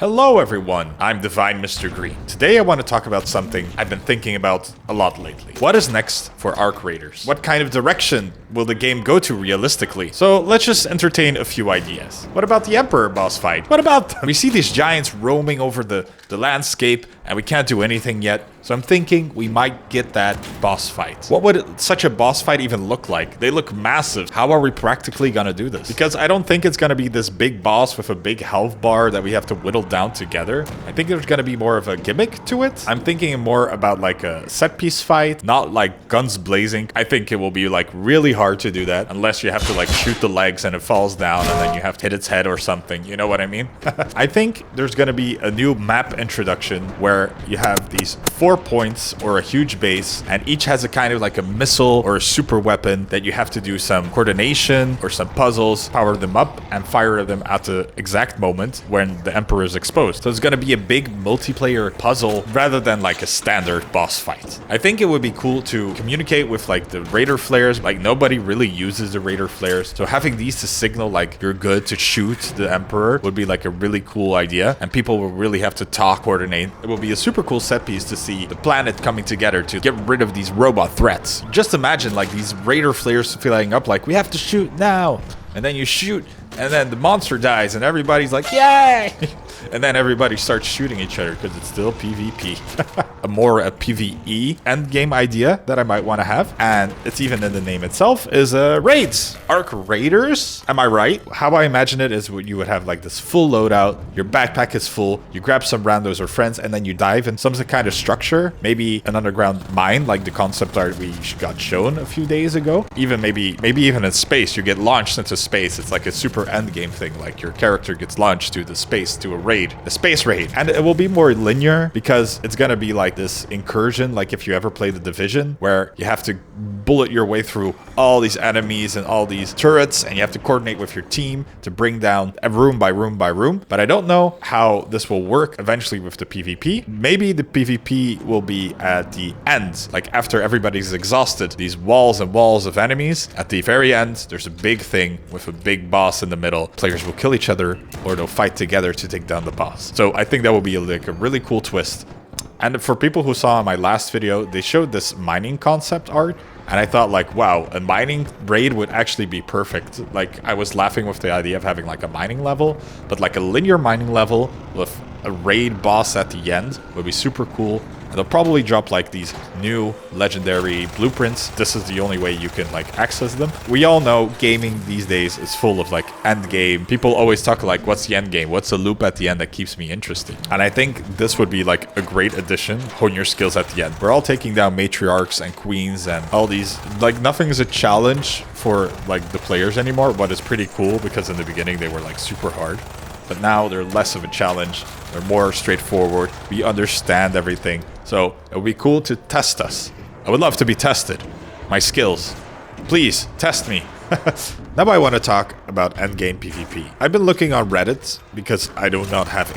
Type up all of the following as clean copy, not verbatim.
Hello everyone, I'm Divine Mr. Green. Today I want to talk about something I've been thinking about a lot lately. What is next for Arc Raiders? What kind of direction will the game go to realistically? So let's just entertain a few ideas. What about the Emperor boss fight? What about them? We see these giants roaming over the landscape and we can't do anything yet. So I'm thinking we might get that boss fight. What would such a boss fight even look like? They look massive. How are we practically gonna do this? Because I don't think it's gonna be this big boss with a big health bar that we have to whittle down together. I think there's gonna be more of a gimmick to it. I'm thinking more about like a set piece fight, not like guns blazing. I think it will be like really hard to do that unless you have to like shoot the legs and it falls down and then you have to hit its head or something. You know what I mean? I think there's gonna be a new map introduction where you have these 4 points or a huge base, and each has a kind of like a missile or a super weapon that you have to do some coordination or some puzzles, power them up and fire them at the exact moment when the Emperor is exposed. So it's going to be a big multiplayer puzzle rather than like a standard boss fight. I think it would be cool to communicate with like the Raider flares. Like nobody really uses the Raider flares, so having these to signal like you're good to shoot the Emperor would be like a really cool idea, and people will really have to talk, coordinate. It will be a super cool set piece to see the planet coming together to get rid of these robot threats. Just imagine like these Raider flares filling up like we have to shoot now, and then you shoot and then the monster dies and everybody's like yay. And then everybody starts shooting each other because it's still PvP. a PvE endgame idea that I might want to have, and it's even in the name itself, is raids. Arc Raiders, am I right? How I imagine it is you would have like this full loadout, your backpack is full, you grab some randos or friends, and then you dive in some kind of structure, maybe an underground mine like the concept art we got shown a few days ago. Even maybe even in space, you get launched into space. It's like a super endgame thing, like your character gets launched to the space, to a space raid, and it will be more linear because it's gonna be like this incursion, like if you ever play the Division, where you have to bullet your way through all these enemies and all these turrets, and you have to coordinate with your team to bring down room by room by room. But I don't know how this will work eventually with the PvP. Maybe the PvP will be at the end, like after everybody's exhausted these walls and walls of enemies. At the very end, there's a big thing with a big boss in the middle. Players will kill each other or they'll fight together to take down the boss. So I think that will be like a really cool twist. And for people who saw my last video, they showed this mining concept art, and I thought like, wow, a mining raid would actually be perfect. Like I was laughing with the idea of having like a mining level, but like a linear mining level with a raid boss at the end would be super cool. And they'll probably drop like these new legendary blueprints. This is the only way you can like access them. We all know gaming these days is full of like end game. People always talk like, what's the end game? What's the loop at the end that keeps me interested? And I think this would be like a great addition. Hone your skills at the end. We're all taking down matriarchs and queens and all these, like nothing is a challenge for like the players anymore, but it's pretty cool because in the beginning they were like super hard. But now they're less of a challenge. They're more straightforward. We understand everything. So it would be cool to test us. I would love to be tested. My skills. Please, test me. Now I want to talk about Endgame PvP. I've been looking on Reddit because I do not have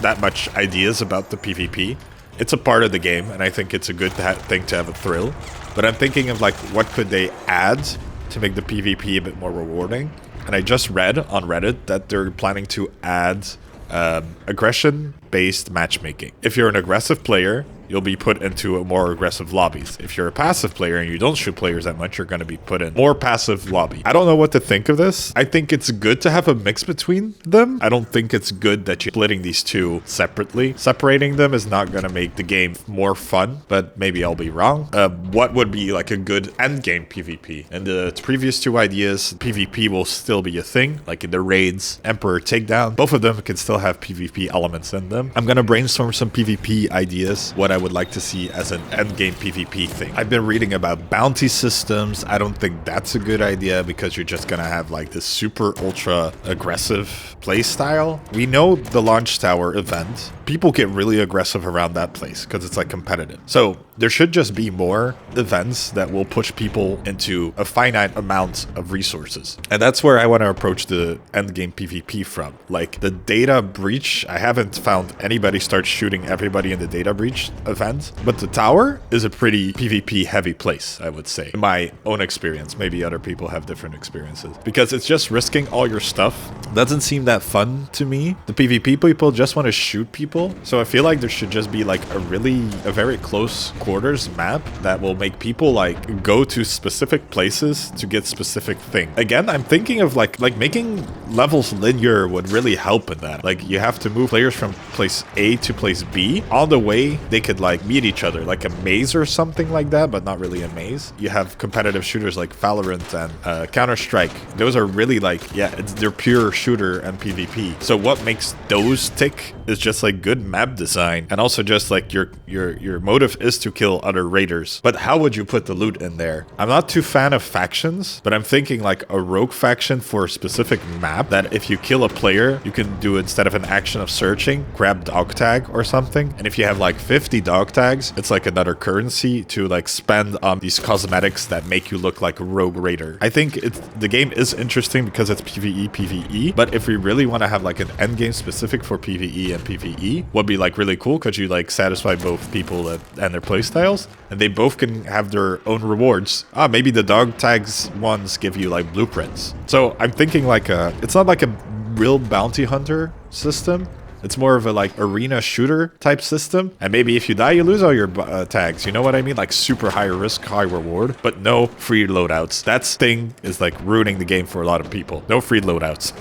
that much ideas about the PvP. It's a part of the game, and I think it's a good thing to have a thrill. But I'm thinking of like, what could they add to make the PvP a bit more rewarding? And I just read on Reddit that they're planning to add aggression-based matchmaking. If you're an aggressive player, you'll be put into a more aggressive lobbies. If you're a passive player and you don't shoot players that much, you're going to be put in more passive lobby. I don't know what to think of this. I think it's good to have a mix between them. I don't think it's good that you're splitting these two separately. Separating them is not going to make the game more fun, but maybe I'll be wrong. What would be like a good endgame PvP? In the previous two ideas, PvP will still be a thing, like in the raids, Emperor takedown. Both of them can still have PvP elements in them. I'm going to brainstorm some PvP ideas, what I would like to see as an endgame PvP thing. I've been reading about bounty systems. I don't think that's a good idea because you're just gonna have like this super ultra aggressive play style. We know the launch tower event. People get really aggressive around that place because it's like competitive. So there should just be more events that will push people into a finite amount of resources. And that's where I want to approach the endgame PvP from. Like the data breach, I haven't found anybody start shooting everybody in the data breach. event. But the tower is a pretty PvP heavy place, I would say. In my own experience, maybe other people have different experiences. Because it's just risking all your stuff. Doesn't seem that fun to me. The PvP people just want to shoot people. So I feel like there should just be like a very close quarters map that will make people like go to specific places to get specific things. Again, I'm thinking of like making levels linear would really help in that. Like you have to move players from place A to place B. On the way, they could like meet each other, like a maze or something like that, but not really a maze. You have competitive shooters like Valorant and Counter-Strike. Those are really like, yeah, they're pure shooter and PvP. So what makes those tick is just like good map design, and also just like your motive is to kill other raiders. But how would you put the loot in there? I'm not too fan of factions, but I'm thinking like a rogue faction for a specific map that if you kill a player, you can do, instead of an action of searching, grab dog tag or something. And if you have like 50 dog tags, it's like another currency to like spend on these cosmetics that make you look like a rogue raider. I think the game is interesting because it's PvE, but if we really want to have like an end game specific for PvE and PvE, would be like really cool because you like satisfy both people and their playstyles, and they both can have their own rewards. Maybe the dog tags ones give you like blueprints. So I'm thinking like it's not like a real bounty hunter system. It's more of a like arena shooter type system. And maybe if you die, you lose all your tags. You know what I mean? Like super high risk, high reward, but no free loadouts. That thing is like ruining the game for a lot of people. No free loadouts.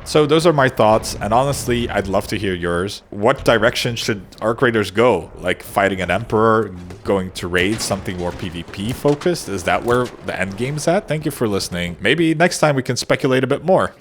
So those are my thoughts. And honestly, I'd love to hear yours. What direction should Arc Raiders go? Like fighting an Emperor, going to raid, something more PvP focused? Is that where the end game's at? Thank you for listening. Maybe next time we can speculate a bit more.